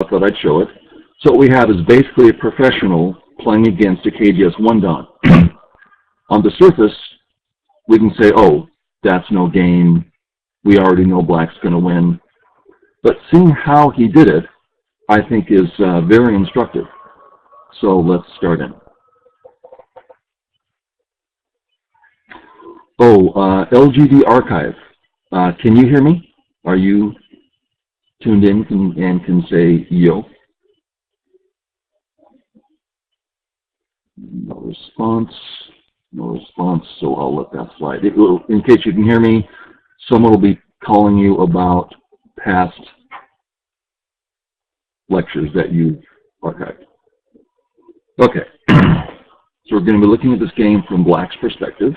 thought I'd show it. So what we have is basically a professional playing against a KGS1 Don. On the surface, we can say, oh, that's no game. We already know black's going to win. But seeing how he did it, I think is very instructive. So let's start in. Oh, LGD archive. Can you hear me? Are you tuned in and can say yo? No response. No response, so I'll let that slide. In case you can hear me, someone will be calling you about past lectures that you've archived. Okay, so we're going to be looking at this game from black's perspective.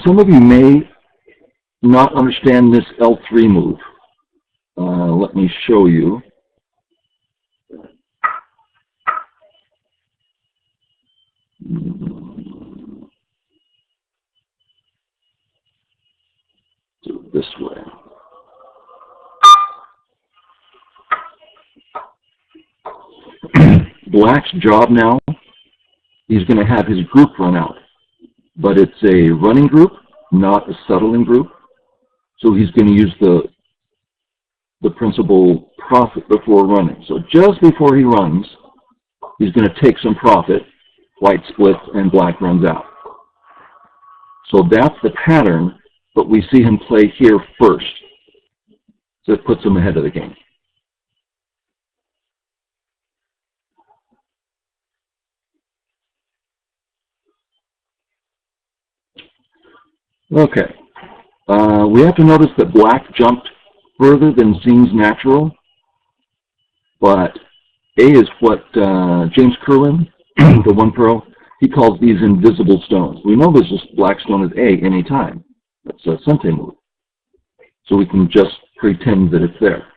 Some of you may not understand this L3 move. Let me show you. Do it this way. Black's job now, he's going to have his group run out. But it's a running group, not a settling group. So he's going to use the principal profit before running. So just before he runs, he's going to take some profit, white splits, and black runs out. So that's the pattern, but we see him play here first. So it puts him ahead of the game. Okay. We have to notice that black jumped further than seems natural, but A is what James Kerwin, the one pro, he calls these invisible stones. We know this black stone is A anytime. That's a Sente move. So we can just pretend that it's there.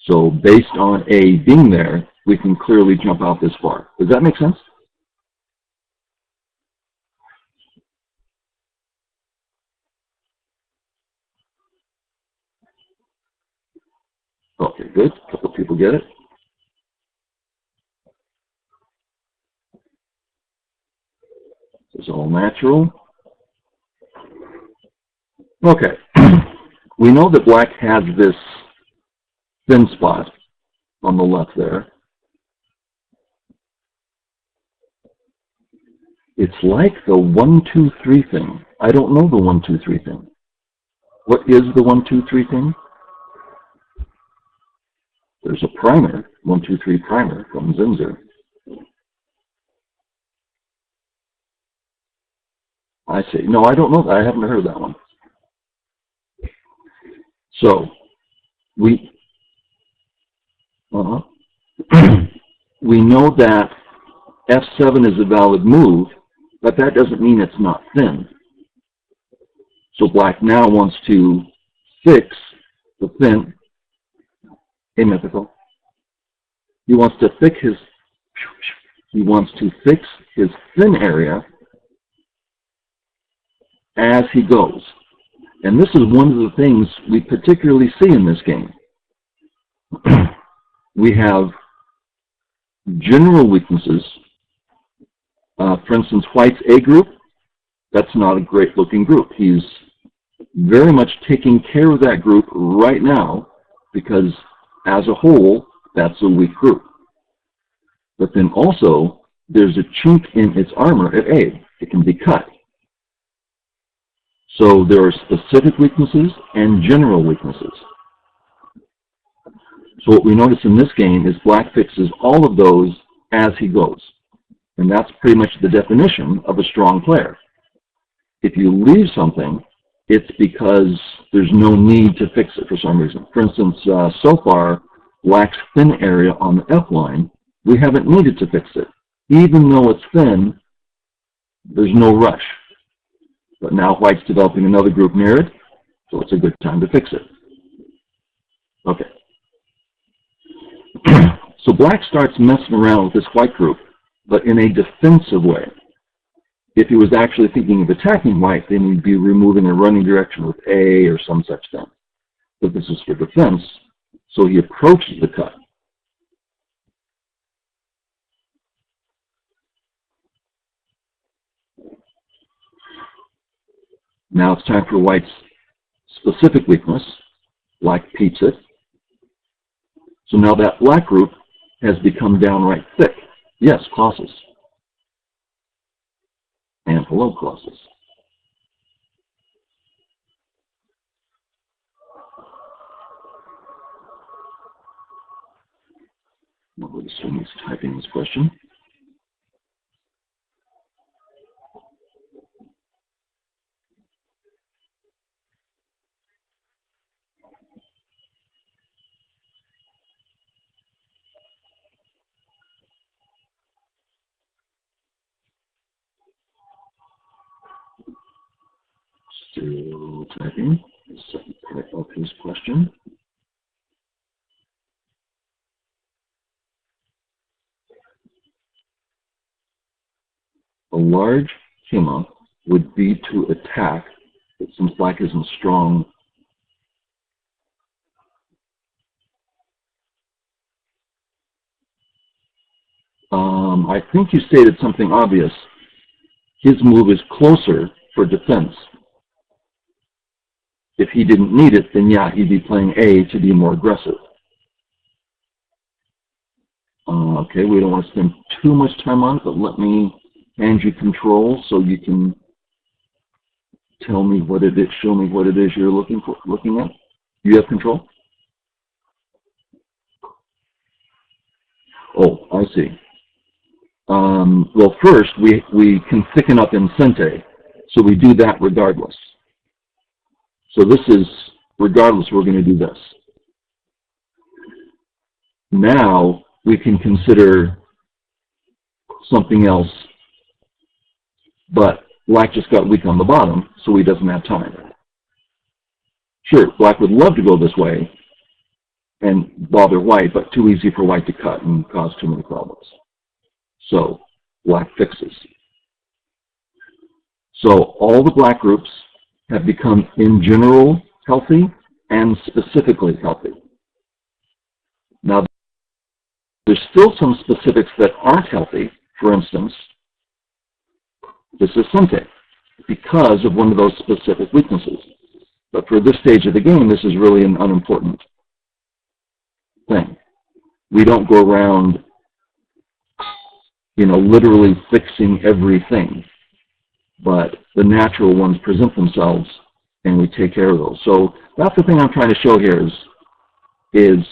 So based on A being there, we can clearly jump out this far. Does that make sense? Okay, good. A couple of people get it. It's all natural. Okay. We know that black has this thin spot on the left there. It's like the 1, 2, 3 thing. I don't know the 1, 2, 3 thing. What is the 1, 2, 3 thing? There's a primer, 1, 2, 3 primer from Zinzer. I see. No, I don't know that. I haven't heard of that one. So, we know that F7 is a valid move, but that doesn't mean it's not thin. So black now wants to fix the thin, amythical. He wants to fix his thin area as he goes. And this is one of the things we particularly see in this game. We have general weaknesses. For instance, white's A group, that's not a great looking group. He's very much taking care of that group right now because as a whole, that's a weak group. But then also, there's a chink in its armor at A. It can be cut. So there are specific weaknesses and general weaknesses. So what we notice in this game is black fixes all of those as he goes. And that's pretty much the definition of a strong player. If you leave something, it's because there's no need to fix it for some reason. For instance, so far, black's thin area on the F line, we haven't needed to fix it. Even though it's thin, there's no rush. But now white's developing another group near it, so it's a good time to fix it. Okay. So black starts messing around with this white group, but in a defensive way. If he was actually thinking of attacking white, then he'd be removing a running direction with A or some such thing. But this is for defense, so he approaches the cut. Now it's time for white's specific weakness, like pizza. So now that black group has become downright thick. Yes, Colossus. And hello, Colossus. Nobody assume he's typing this question. Still typing the second part of his question. A large Kima would be to attack, but since black isn't strong, I think you stated something obvious. His move is closer for defense. If he didn't need it, then yeah, he'd be playing A to be more aggressive. Okay, we don't want to spend too much time on it, but let me hand you control so you can tell me what it is, show me what it is you're looking at. You have control? Oh, I see. Well, first, we can thicken up in Sente, so we do that regardless. So this is, regardless, we're going to do this. Now, we can consider something else, but black just got weak on the bottom, so he doesn't have time. Sure, black would love to go this way and bother white, but too easy for white to cut and cause too many problems. So, black fixes. So all the black groups have become, in general, healthy and specifically healthy. Now, there's still some specifics that aren't healthy. For instance, this is Sente, because of one of those specific weaknesses. But for this stage of the game, this is really an unimportant thing. We don't go around, literally fixing everything. But the natural ones present themselves, and we take care of those. So that's the thing I'm trying to show here is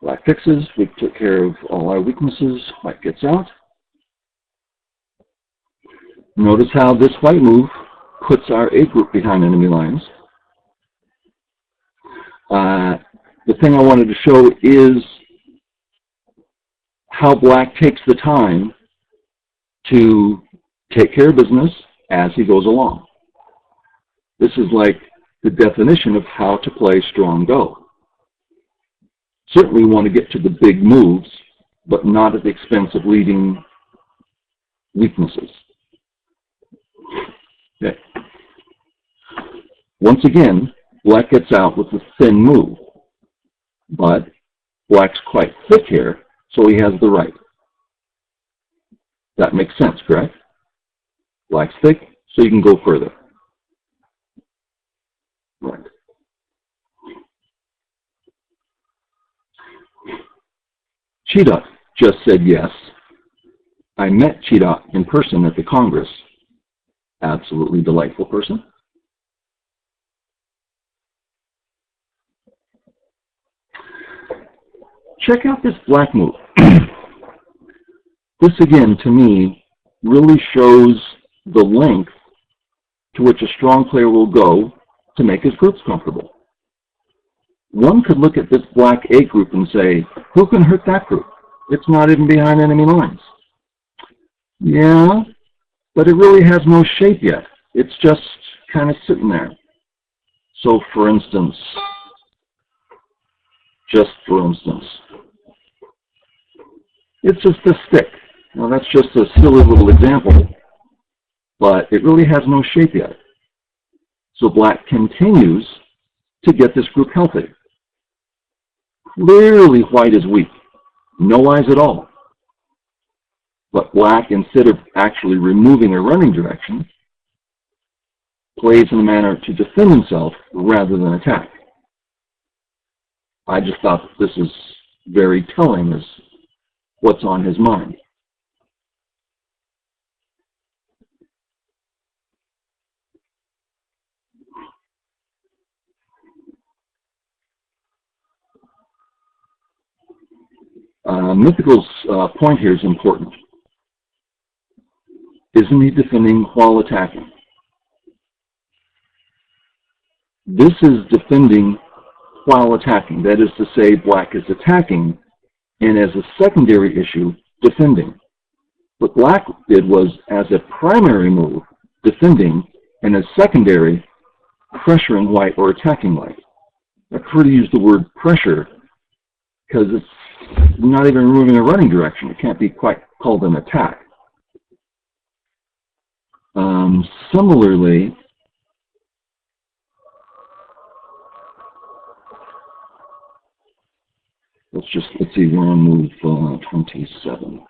Black fixes, we took care of all our weaknesses, white gets out. Notice how this white move puts our A group behind enemy lines. The thing I wanted to show is how black takes the time to take care of business as he goes along. This is like the definition of how to play strong Go. Certainly we want to get to the big moves, but not at the expense of leading weaknesses. Okay. Once again, black gets out with a thin move, but black's quite thick here, so he has the right. That makes sense, correct? Black's thick, so you can go further. Right. Cheetah just said yes. I met Cheetah in person at the Congress. Absolutely delightful person. Check out this black move. This again, to me, really shows the length to which a strong player will go to make his groups comfortable. One could look at this black A group and say, who can hurt that group? It's not even behind enemy lines. Yeah, but it really has no shape yet. It's just kind of sitting there. So for instance, it's just a stick. Now that's just a silly little example, but it really has no shape yet. So black continues to get this group healthy. Clearly white is weak, no eyes at all. But black, instead of actually removing a running direction, plays in a manner to defend himself rather than attack. I just thought that this is very telling as what's on his mind. Mythical's point here is important. Isn't he defending while attacking? This is defending while attacking. That is to say, black is attacking, and as a secondary issue, defending. What black did was, as a primary move, defending, and as secondary, pressuring white or attacking white. I prefer to use the word pressure because it's not even removing a running direction. It can't be quite called an attack. Similarly, let's see, we're on move 27.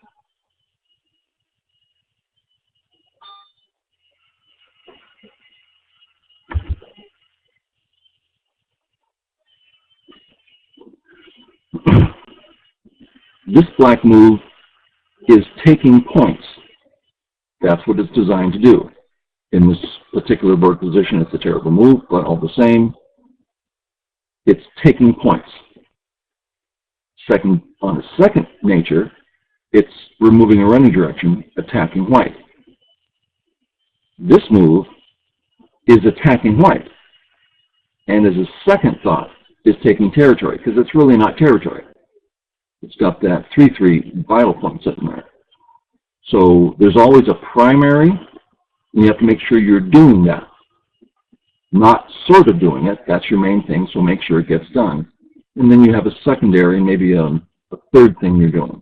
This black move is taking points. That's what it's designed to do. In this particular board position, it's a terrible move, but all the same, it's taking points. On a second nature, it's removing a running direction, attacking white. This move is attacking white. And as a second thought, is taking territory, because it's really not territory. It's got that 3-3 vital point sitting there. So there's always a primary, and you have to make sure you're doing that. Not sort of doing it, that's your main thing, so make sure it gets done. And then you have a secondary, maybe a third thing you're doing.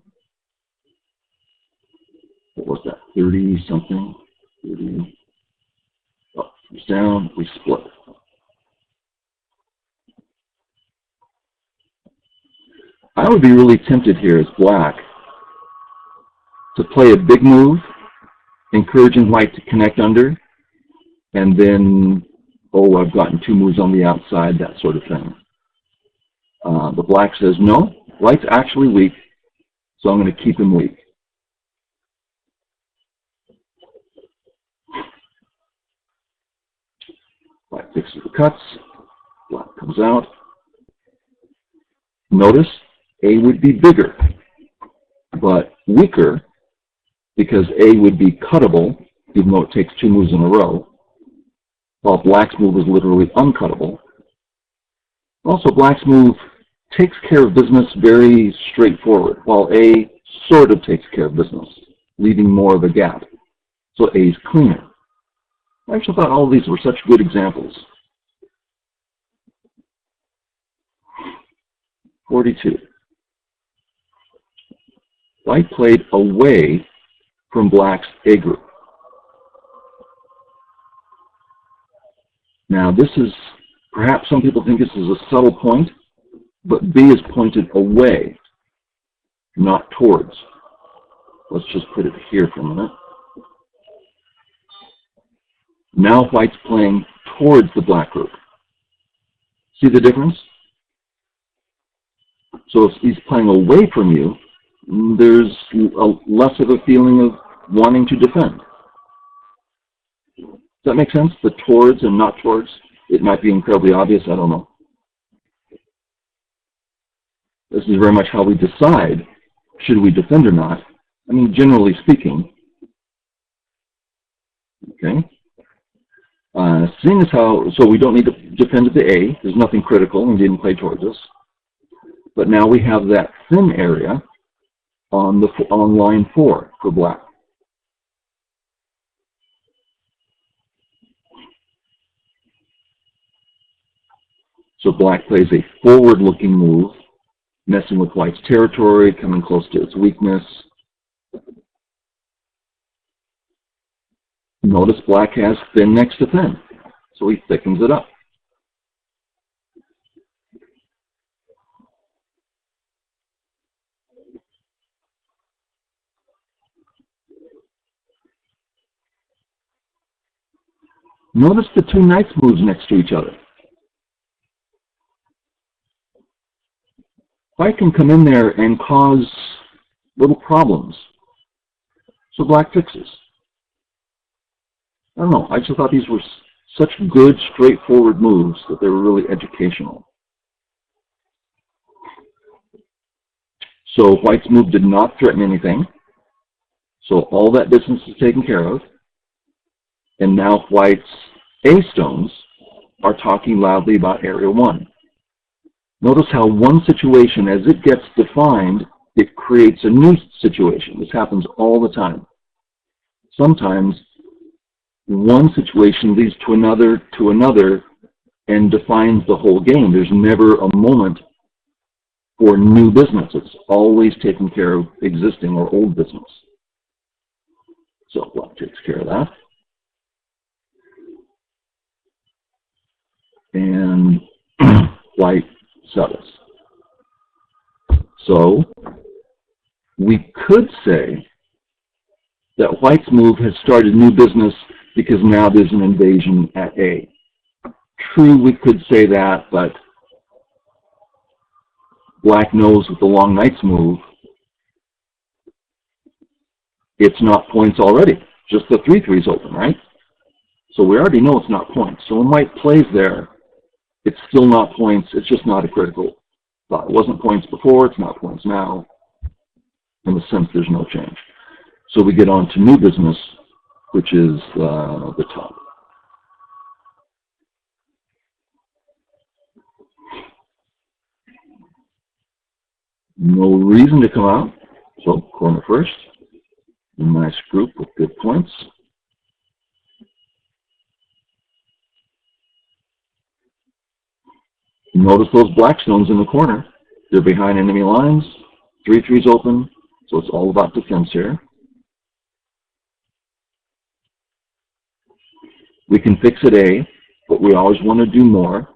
What was that, 30-something? 30. Oh, it's down, we split. I would be really tempted here as black to play a big move, encouraging white to connect under, and then, oh, I've gotten 2 moves on the outside, that sort of thing. The black says, no, white's actually weak, so I'm going to keep him weak. White fixes the cuts, black comes out. Notice A would be bigger, but weaker, because A would be cuttable, even though it takes 2 moves in a row, while Black's move is literally uncuttable. Also, Black's move takes care of business very straightforward, while A sort of takes care of business, leaving more of a gap. So A is cleaner. I actually thought all of these were such good examples. 42. White played away from Black's A group. Now this is, perhaps some people think this is a subtle point, but B is pointed away, not towards. Let's just put it here for a minute. Now White's playing towards the Black group. See the difference? So if he's playing away from you, there's less of a feeling of wanting to defend. Does that make sense? The towards and not towards? It might be incredibly obvious, I don't know. This is very much how we decide, should we defend or not. I mean, generally speaking. Okay. Seeing as how, so we don't need to defend at the A, there's nothing critical, and didn't play towards us. But now we have that thin area on line 4 for Black. So Black plays a forward-looking move, messing with White's territory, coming close to its weakness. Notice Black has thin next to thin, so he thickens it up. Notice the 2 knights moves next to each other. White can come in there and cause little problems. So Black fixes. I don't know, I just thought these were such good, straightforward moves that they were really educational. So White's move did not threaten anything. So all that distance is taken care of. And now White's A stones are talking loudly about Area 1. Notice how one situation, as it gets defined, it creates a new situation. This happens all the time. Sometimes one situation leads to another, and defines the whole game. There's never a moment for new business. It's always taking care of existing or old business. So Black takes care of that. And White settles. So we could say that White's move has started new business because now there's an invasion at A. True, we could say that, but Black knows with the long knight's move, it's not points already. Just the 3-3 is open, right? So we already know it's not points. So when White plays there, it's still not points. It's just not a critical thought. It wasn't points before. It's not points now. In the sense, there's no change. So we get on to new business, which is the top. No reason to come out. So corner first. A nice group with good points. Notice those black stones in the corner. They're behind enemy lines. 3-3's open, so it's all about defense here. We can fix at A, but we always want to do more.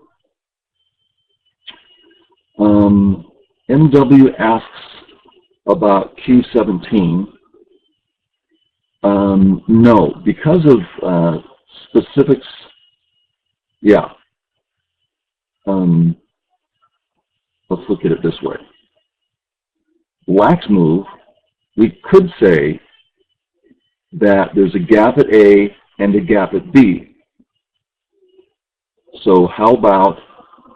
MW asks about Q17. No, because of specifics, yeah. Let's look at it this way. Black's move, we could say that there's a gap at A and a gap at B. So how about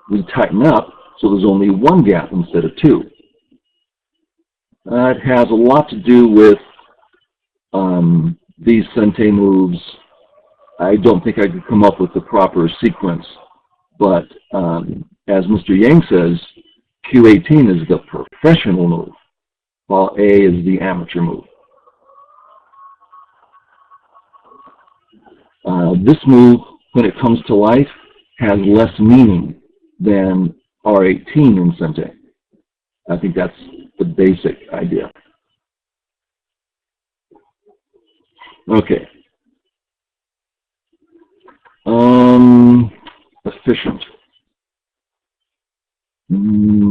we tighten up so there's only one gap instead of two? It has a lot to do with these sente moves. I don't think I could come up with the proper sequence, but as Mr. Yang says, Q18 is the professional move, while A is the amateur move. This move, when it comes to life, has less meaning than R18 in sente. I think that's the basic idea. Okay. Efficient.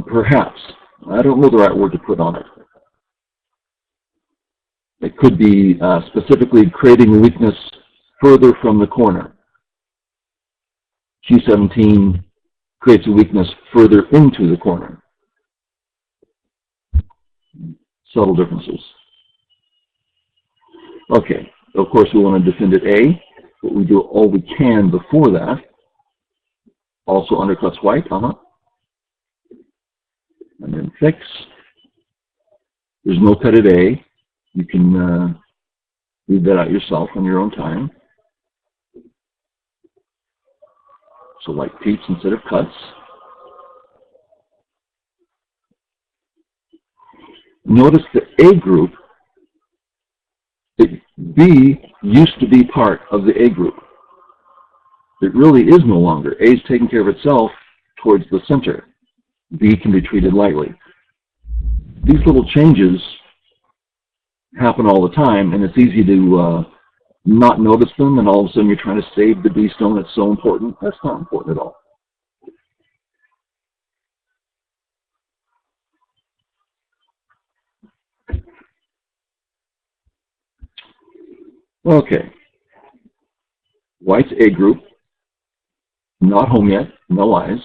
Perhaps. I don't know the right word to put on it. It could be specifically creating a weakness further from the corner. Q17 creates a weakness further into the corner. Subtle differences. Okay, of course we want to defend at A, but we do all we can before that. Also undercuts white, and then fix. There's no cut at A. You can read that out yourself on your own time. So like peeps instead of cuts. Notice the A group, that B used to be part of the A group. It really is no longer. A is taking care of itself towards the center. B can be treated lightly. These little changes happen all the time, and it's easy to not notice them, and all of a sudden you're trying to save the B stone. It's so important. That's not important at all. Okay. White's A group. Not home yet. No eyes.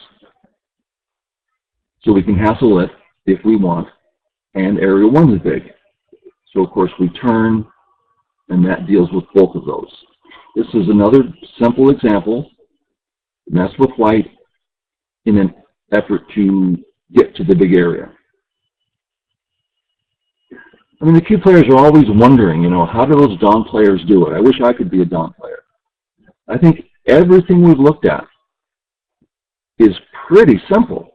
So we can hassle it if we want. And area 1 is big. So of course we turn, and that deals with both of those. This is another simple example. Mess with white in an effort to get to the big area. I mean, the Q players are always wondering, how do those Dawn players do it? I wish I could be a Dawn player. I think everything we've looked at is pretty simple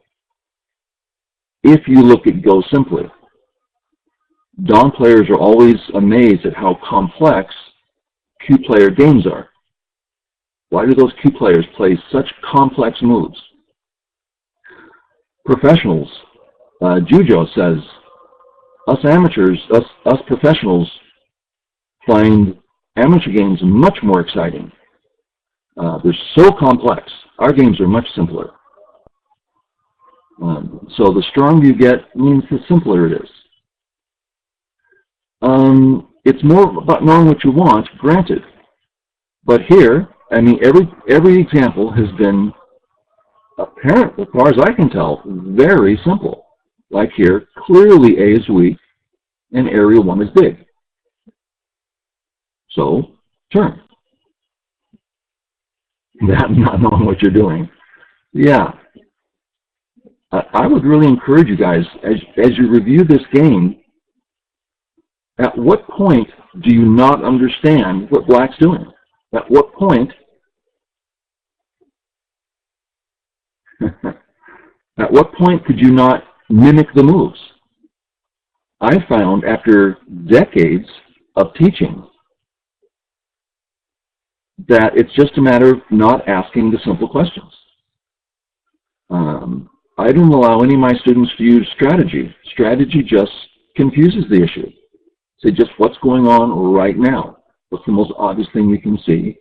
if you look at Go simply. Dawn players are always amazed at how complex Q player games are. Why do those Q players play such complex moves? Professionals, Jujo says, us amateurs, us professionals find amateur games much more exciting. They're so complex. Our games are much simpler. So the stronger you get means the simpler it is. It's more about knowing what you want, granted. But here, I mean, every example has been apparent, as far as I can tell, very simple. Like here, clearly A is weak and area 1 is big. So, turn. That not knowing what you're doing. Yeah. I would really encourage you guys, as you review this game, at what point do you not understand what black's doing? At what point could you not mimic the moves? I found after decades of teaching that it's just a matter of not asking the simple questions. I don't allow any of my students to use strategy. Strategy just confuses the issue. Say just what's going on right now. What's the most obvious thing you can see,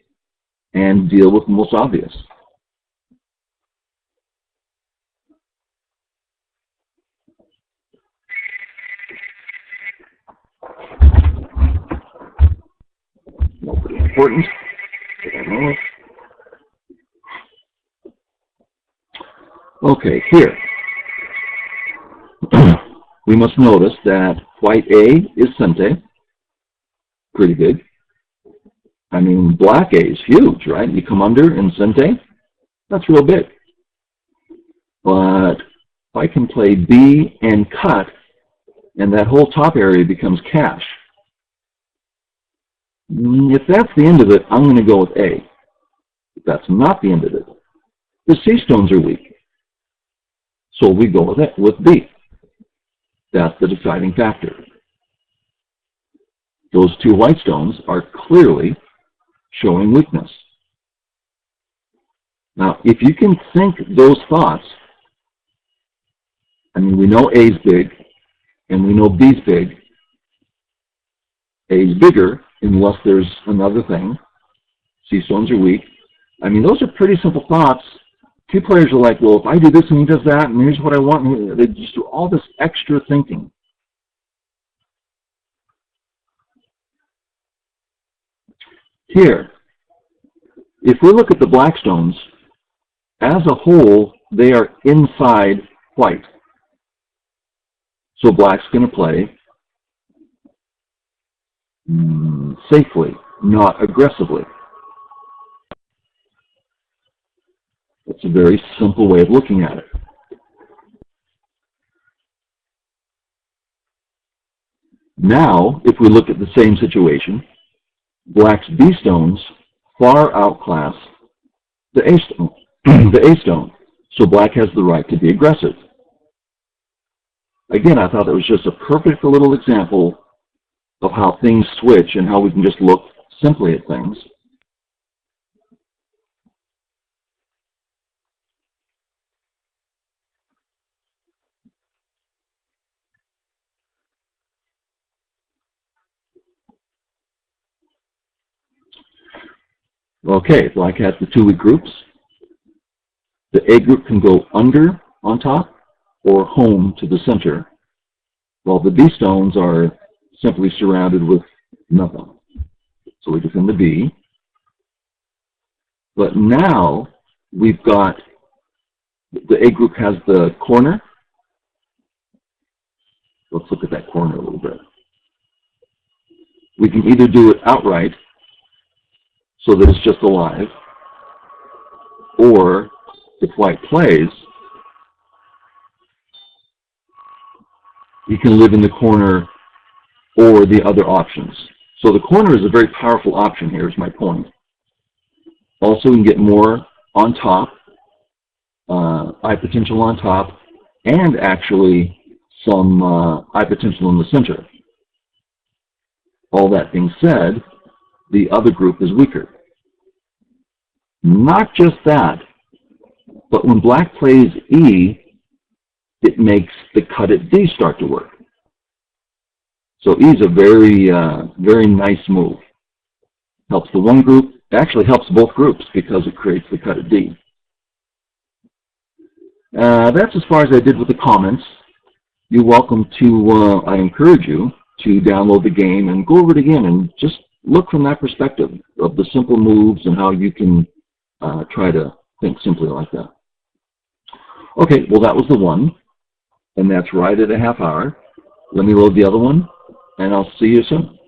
and deal with the most obvious. Not pretty important. Okay, here. We must notice that white A is sente, pretty big. I mean, black A is huge, right? You come under in sente, that's real big. But if I can play B and cut, and that whole top area becomes cash. If that's the end of it, I'm going to go with A. If that's not the end of it, the C stones are weak, so we go with B. That's the deciding factor. Those two white stones are clearly showing weakness. Now, if you can think those thoughts, I mean, we know A's big, and we know B's big. A's bigger unless there's another thing. C stones are weak. I mean, those are pretty simple thoughts. Two players are like, well, if I do this and he does that, and here's what I want, and they just do all this extra thinking. Here, if we look at the black stones, as a whole, they are inside white. So black's going to play safely, not aggressively. That's a very simple way of looking at it. Now, if we look at the same situation, black's B stones far outclass the A stone. The A stone. So black has the right to be aggressive. Again, I thought that was just a perfect little example of how things switch and how we can just look simply at things. Okay, black has the two weak groups. The A group can go under on top or home to the center, while the B stones are simply surrounded with nothing. So we defend the B. But now we've got, the A group has the corner. Let's look at that corner a little bit. We can either do it outright, so that it's just alive, or if white plays, he can live in the corner or the other options. So the corner is a very powerful option here, is my point. Also, we can get more on top, eye potential on top, and actually some eye potential in the center. All that being said, the other group is weaker. Not just that, but when black plays E, it makes the cut at D start to work. So E is a very, very nice move. Helps the one group, actually helps both groups because it creates the cut at D. That's as far as I did with the comments. You're welcome to, I encourage you to download the game and go over it again and just look from that perspective of the simple moves and how you can try to think simply like that. Okay, well that was the one, and that's right at a half hour. Let me load the other one, and I'll see you soon.